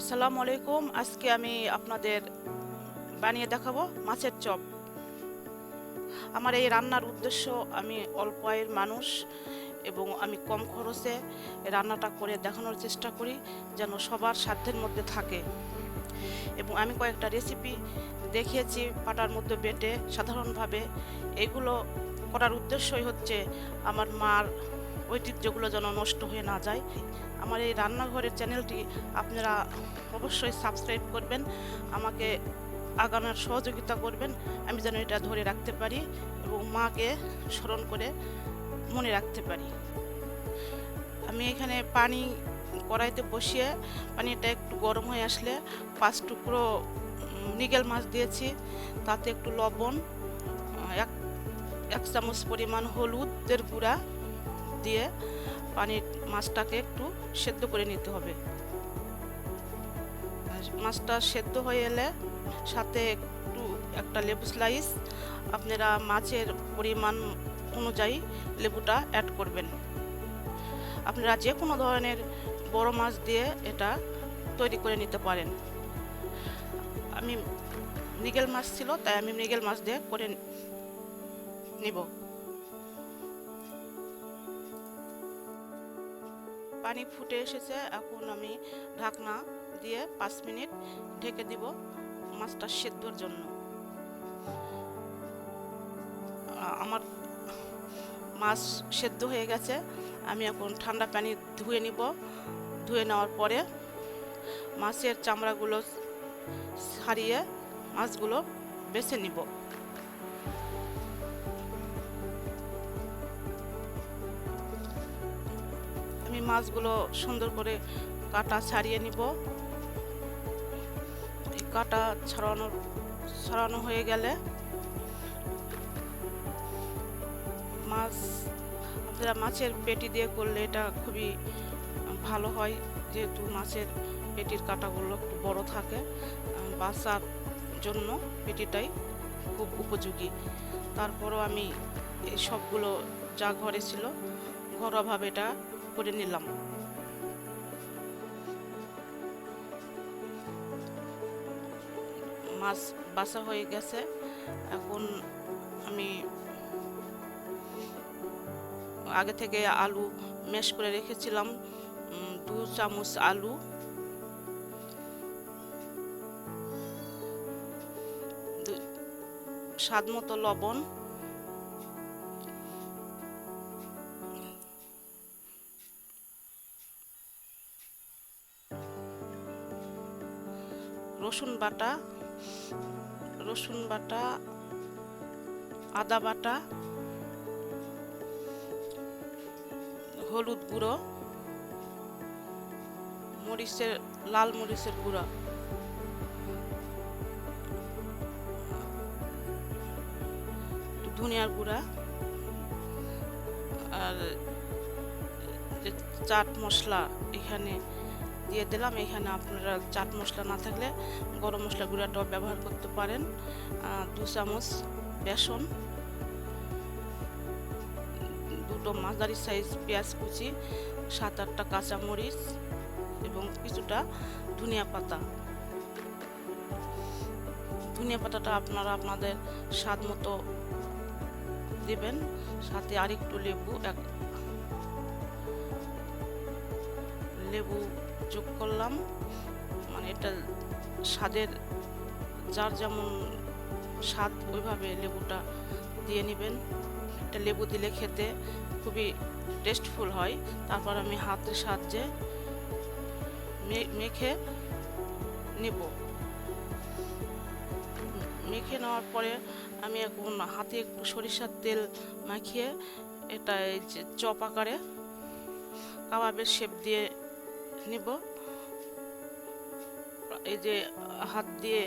আসসালামু আলাইকুম। আজকে আমি আপনাদের বানিয়ে দেখাবো মাছের চপ। আমার এই রান্নার উদ্দেশ্য, আমি অল্প আয়ের মানুষ এবং আমি কম খরচে রান্নাটা করে দেখানোর চেষ্টা করি যেন সবার সাধ্যের মধ্যে থাকে। এবং আমি কয়েকটা রেসিপি দেখিয়েছি পাটার মধ্যে বেটে সাধারণভাবে। এগুলো করার উদ্দেশ্যই হচ্ছে আমার মার ঐতিহ্যগুলো যেন নষ্ট হয়ে না যায়। আমার এই রান্নাঘরের চ্যানেলটি আপনারা অবশ্যই সাবস্ক্রাইব করবেন, আমাকে আগানোর সহযোগিতা করবেন, আমি যেন এটা ধরে রাখতে পারি এবং মাকে স্মরণ করে মনে রাখতে পারি। আমি এখানে পানি কড়াইতে বসিয়ে পানিটা একটু গরম হয়ে আসলে 5 টুকরো মৃগেল মাছ দিয়েছি। তাতে একটু লবণ, এক চামচ পরিমাণ হলুদের গুঁড়া দিয়ে মাছটাকে একটু সেদ্ধ করে নিতে হবে। মাছটা সেদ্ধ হয়ে এলে সাথে একটা লেবু স্লাইস, আপনারা মাছের পরিমাণ অনুযায়ী লেবুটা অ্যাড করবেন। আপনারা যে কোনো ধরনের বড় মাছ দিয়ে এটা তৈরি করে নিতে পারেন। আমি মৃগেল মাছ ছিল তাই আমি মৃগেল মাছ দিয়ে করে নিব। পানি ফুটে এসেছে, এখন আমি ঢাকনা দিয়ে 5 মিনিট ঢেকে দিব মাছটা সেদ্ধর জন্য। আমার মাছ সেদ্ধ হয়ে গেছে, আমি এখন ঠান্ডা পানি ধুয়ে নিব। ধুয়ে নেওয়ার পরে মাছের চামড়াগুলো ছাড়িয়ে মাছগুলো বেছে নিব। আমি মাছগুলো সুন্দর করে কাটা ছাড়িয়ে নিব। এই কাটা ছাড়ানো হয়ে গেলে আপনারা মাছের পেটি দিয়ে করলে এটা খুবই ভালো হয়, যেহেতু মাছের পেটির কাটাগুলো একটু বড় থাকে, বাছার জন্য পেটিটাই খুব উপযোগী। তারপরও আমি এই সবগুলো যা ঘরে ছিল ঘরোয়াভাবে এটা করে নিলাম। মাছ বাছা হয়ে গেছে, এখন আমি আগে থেকে আলু ম্যাশ করে রেখেছিলাম, 2 চামচ আলু, স্বাদ মতো লবণ, রসুন বাটা, আদা বাটা, হলুদ গুঁড়ো, লাল মরিচের গুঁড়া, ধনিয়ার গুঁড়া, আর চাট মশলা এখানে দিয়ে দিলাম। এখানে আপনারা চাট মশলা না থাকলে গরম মশলা গুঁড়াটাও ব্যবহার করতে পারেন। 2 চামচ বেসন, 2টো মাঝারি সাইজ পেঁয়াজ কুচি, 7-8টা কাঁচামরিচ এবং কিছুটা ধনিয়া পাতাটা আপনারা আপনাদের স্বাদ মতো দেবেন। সাথে আরেকটু লেবু যোগ করলাম, মানে এটা স্বাদের যার যেমন স্বাদ ওইভাবে লেবুটা দিয়ে নেবেন। এটা লেবু দিলে খেতে খুবই টেস্টফুল হয়। তারপর আমি হাতের সাহায্যে মেখে নেব। মেখে নেওয়ার পরে আমি এখন হাতে একটু সরিষার তেল মাখিয়ে এটা এই যে চপ আকারে কাবাবের শেপ দিয়ে নিব। এই যে হাত দিয়ে,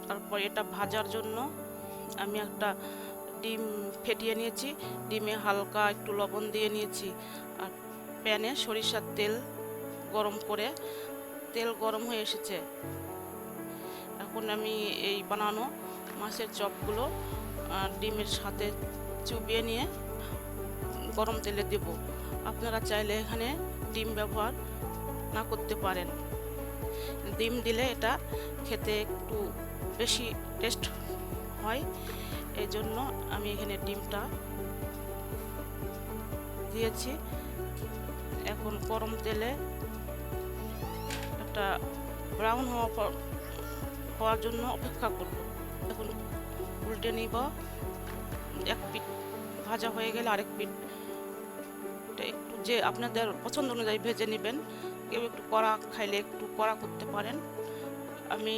তারপর এটা ভাজার জন্য আমি একটা ডিম ফেটিয়ে নিয়েছি, ডিমে হালকা একটু লবণ দিয়ে নিয়েছি, আর প্যানে সরিষার তেল গরম হয়ে এসেছে। এখন আমি এই বানানো মাছের চপগুলো ডিমের সাথে চুবিয়ে নিয়ে গরম তেলে দেব। আপনারা চাইলে এখানে ডিম ব্যবহার না করতে পারেন। ডিম দিলে এটা খেতে একটু বেশি টেস্ট হয়, এই জন্য আমি এখানে ডিমটা দিয়েছি। এখন গরম তেলে একটা ব্রাউন হওয়ার জন্য অপেক্ষা করব। এখন উল্টে নিব। এক পিঠ ভাজা হয়ে গেলে আরেক পিঠ একটু যে আপনাদের পছন্দ অনুযায়ী ভেজে নেবেন। কেউ একটু কড়া খাইলে একটু কড়া করতে পারেন, আমি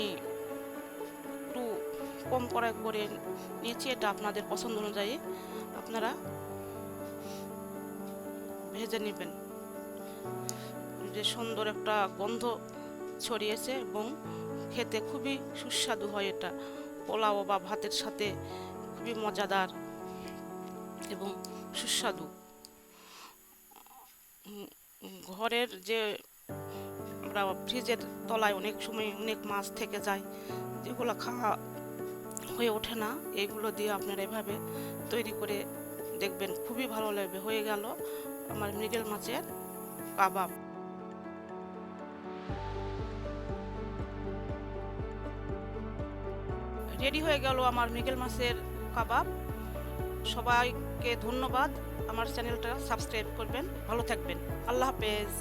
একটু কম কড়াই করে নিয়েছি। এটা আপনাদের পছন্দ অনুযায়ী আপনারা ভেজে নেবেন। যে সুন্দর একটা গন্ধ ছড়িয়েছে এবং খেতে খুবই সুস্বাদু হয়। এটা পোলাও বা ভাতের সাথে খুবই মজাদার এবং সুস্বাদু। ঘরের যে আমরা ফ্রিজের তলায় অনেক সময় অনেক মাছ থেকে যায়, যেগুলো খাওয়া হয়ে ওঠে না, এগুলো দিয়ে আপনারা এভাবে তৈরি করে দেখবেন, খুবই ভালো লাগবে। হয়ে গেল আমার মৃগেল মাছের কাবাব। রেডি হয়ে গেল আমার মৃগেল মাছের কাবাব। সবাইকে ধন্যবাদ। আমার চ্যানেলটা সাবস্ক্রাইব করবেন। ভালো থাকবেন। আল্লাহ হাফেজ।